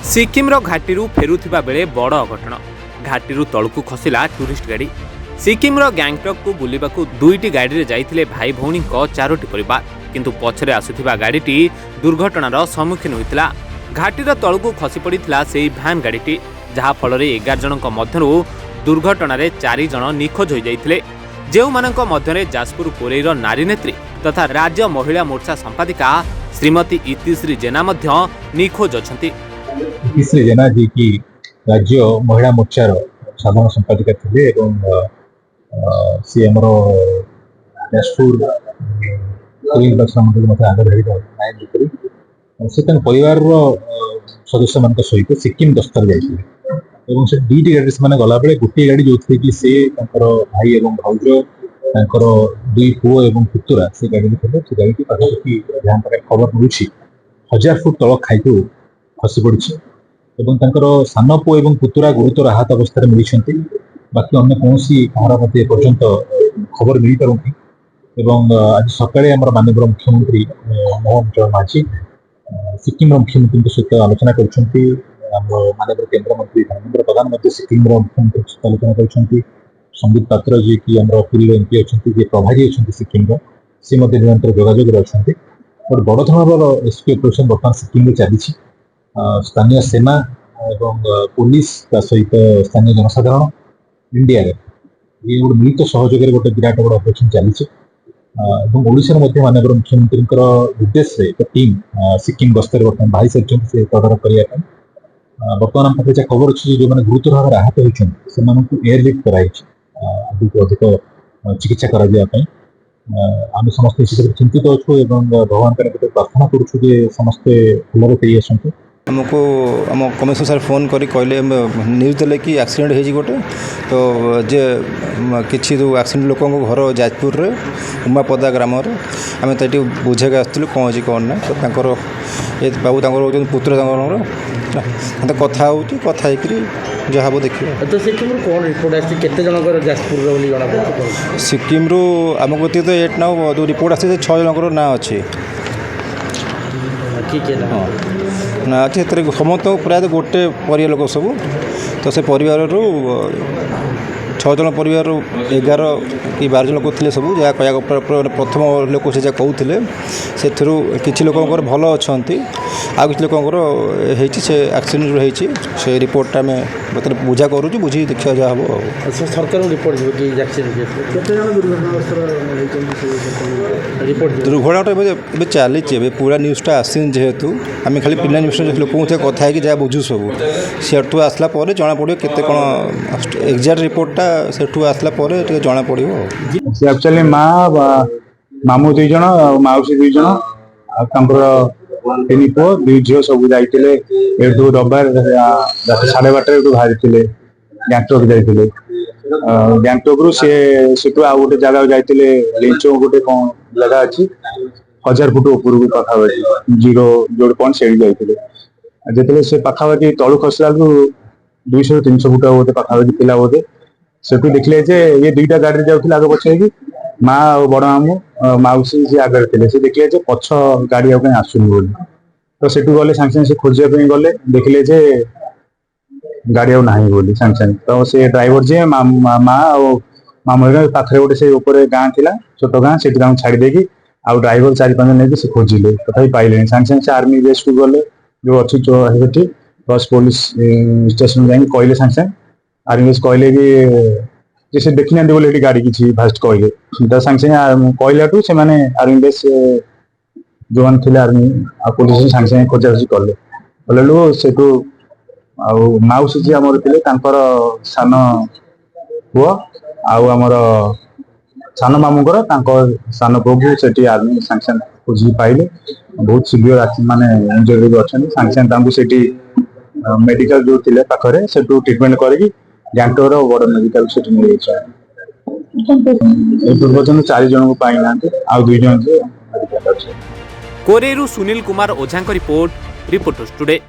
सिक्किम घाटी फेरुवा बेले बड़ अघटन घाटी तलू खसला टूरिस्ट गाड़ी। सिक्किम गैंगटक को बुलवा दुईटी गाड़ी जाइए भाई भौणी चारोटी परिवार, किंतु पछरे आसुथिबा गाड़ीटी दुर्घटनार सम्मुखीन होइतिला। घाटीर तलू खसी पड़िथिला सेही भ्यान गाड़ीटी, जहा फल 11 जनक मध्यरु दुर्घटन 4 जन निखोज हो जाइथिले, जेउमानक मध्यरे जाजपुर कोरेईर नारी नेत्री तथा राज्य महिला मोर्चा संपादिका श्रीमती इतिश्री जेना मध्य निखोज अछंती। इतिश्री जेना जी की राज्य महिला मोर्चार साधारण संपादिका थे सी आमर जाजपुर से परिवार सदस्य मान सहित सिक्किम गस्तर जाइए से दुईटी गाड़ी से गला बेले गोटे गाड़ी जो थे कि से भाई एवं भाउज तांकर दुई पुओ एवं पुतुरा से गाड़ी थे। से गाड़ी पाखापाखि जहाँ पाखे खबर मिलूँ 1000 फुट तल खाई को खसी पड़ी सान पुओ एवं पुतुरा गुरुतर आहत अवस्था मिलती। बाकी अन्य कौन कहार मत पर्यंत खबर मिल पारती। आज सकाଳେ माननीय मुख्यमंत्री मोहन चरण माझी सिक्किम मुख्यमंत्री सहित आलोचना कर माननीय केन्द्र मंत्री धर्मेन्द्र प्रधान सिक्किम मुख्यमंत्री सहित आलोचना कर संबित पात्र जी की पुरी एमपी अच्छा प्रभारी अच्छा सिक्किम सी निरंतर जोगाजोग अच्छा बड़ धरण एसपी ऑपरेशन बर्तमान सिक्किम चली स्थानीय सेना एवं पुलिस सहित स्थानीय जनसाधारण इंडिया ये गोटे मिलित सहयोग गोटे विराट बड़ ऑपरेशन चली ओडिशा माननीय मुख्यमंत्री निर्देश एक टीम सिक्किम गस्तर बर्तमान बाहरी सारी से तदारख करने। बर्तमान आम पाखे खबर अच्छी जो मैंने गुरुतर भाव आहत होती एयरलिफ्ट कराई अधिक चिकित्सा कराई। आम समस्त चिंतित अच्छु भगवान प्रार्थना करुँ समस्ते भलरे फेरी आसतु। हमको आम कमिश्नर सर फोन करी कहले न्यूज देले कि एक्सीडेंट हो गोटे तो जे किसी एक्सीडेंट लोक घर जाजपुर रे उमापदा ग्राम आम तो बुझे आसलु कौन अच्छी कौन ना तो ये बाबू पुत्र कथा हो कथा जहाँ वो देखिए। तो सिक्किम कौन रिपोर्ट आते जनकर जाजपुर सिक्किम आमको तो एट ना जो रिपोर्ट आसे 6 जनकर ना अच्छे ना अच्छे समस्त प्राय गोटे परिवार लोक सब तो से परिवार 6 जन परिवार 11 कि 12 जन लोक थे सब जहाँ कह प्रथम लोक से कहते से किसी लोक भल अच्छा आ किसी लोक से एक्सीडेंट से रिपोर्ट आम बर्तमान बुझा करूँ बुझी देखा जहाँ हम सरकार रिपोर्ट दुर्घटना चली पूरा न्यूज़टा आसनी जेहेतु आम खाली पिला न्यूज़ लोक कथा जहाँ बुझू सब सेठू आसला जना पड़ो केते कौन एक्जाक्ट रिपोर्टा सेठू आसला जना पड़ो। एक्चुअली माँ मामू 2 जन माउसी 2 जन तीन पुओ 2 झील सब जाते रविवार 12:30 बाहरी थे गैंगटक जाते गैंगटक रु सीटू आ गोटे जगह जाते लिंचो गोटे कौन जगह अच्छी 1000 फुट ऊपर पाखापाखि 0 पॉइंट से जाते जिते से पाखापाखि तलू खसला 200-300 फुट गोटे पाखापाखि पिला बोधे सेठू देखले ये 2टा गाड़ी जाऊे आगे पछे माँ और बड़ मामू माउसी से आगे थे से देखले पछ गाड़ी आसुनि बोली तो सेठू गले सागे सागे खोजापी गले देखले गाड़ी आ ना बोली सागे सागे तो से ड्राइवर जी माँ और मामू पाखे गोटे से ऊपर गाँ थी छोट गाँ से छाड़ी देकी आउ ड्राइवर 4-5 जन नहीं से खोजिले तथा पाइले सागे सागे से आर्मी बेस को गले जो अच्छी बस पुलिस स्टेशन जाए कहले सागे सागे आर्मी बेस कहले कि से देखी ना बोले गाड़ी किसी फास्ट कहले सागे सागे कहलाठू से आर्मी बेस जो मैंने थे आर्मी आ पुलिस सागे सागे खोजाखोजी कले कलु से माउसी जी आमर थे सान पुओ आमर सान मामूर सान पुओ से आर्मी सागे सागे खोजी पाइले बहुत सीवियर माने इंजरी अच्छा सागे सागे से मेडिकल जो थे पाखे से ट्रिटमेंट करके गैंगटक बड़ मेडिकल से दुर्घटना 4 जन को पाई ना आ 2 जन मेडिकल अच्छे। कोरेईरू Sunil Kumar Ojha report reporters today.